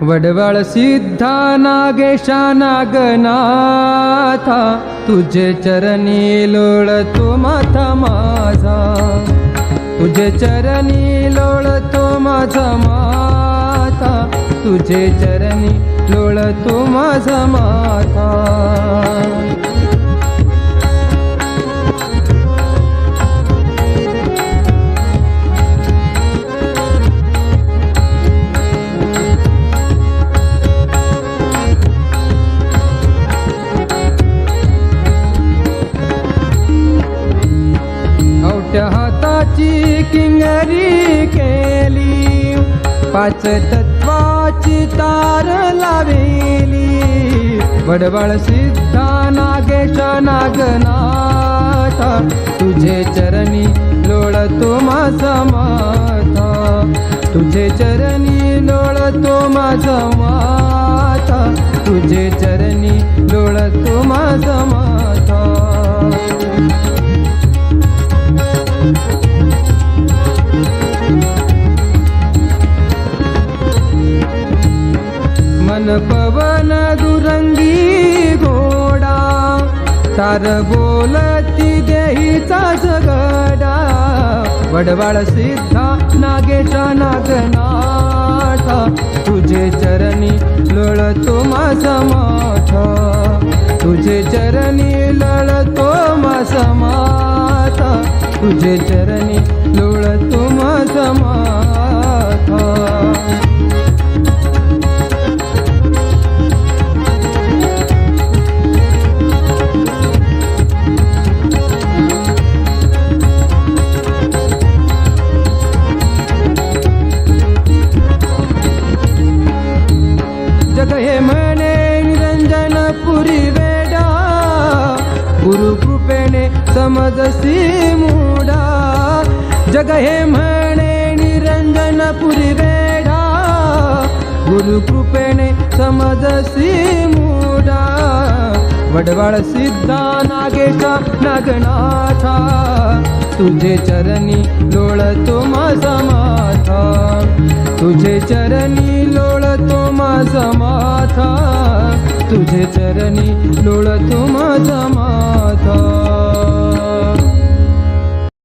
वडवळ सिद्धा नागेशा नागनाथा, तुझे चरणी लोळतो माथा माझा, तुझे चरणी लोळतो माझा माथा, तुझे चरणी लोळतो माझा माथा. कवट्या हाताची किंगरी केली, पाच तत्वाची तार लावेली. वडवळ सिद्धा नागेशा नागनाथा, तुझे चरणी लोळतो माझा माथा, तुझे चरणी लोळतो माझा माथा, तुझे चरणी लोळतो माझा माथा. मन पवन दुरंगी घोडा, तार बोलती देहीचा झगडा. वडवाळ सिद्धा नागेशा नागनाथा, तुझे चरणी लोळतो माझा माथा, तुझे चरणी लोळतो माझा माथा, तुझे चरणी लोळतो माझा माथा. जग हे म्हणे निरंजन पुरी वेडा, गुरु कृपेने समजसी मूढा. जग हे म्हणे निरंजन पुरी वेडा, गुरु कृपेने समजसी मूढा. वडवाळ सिद्धा नागेशा नागनाथा, तुझे चरणी लोळतो माझा माथा, तुझे चरणी लोळतो माझा माथा, तुझे चरणी लोळतो माझा माथा.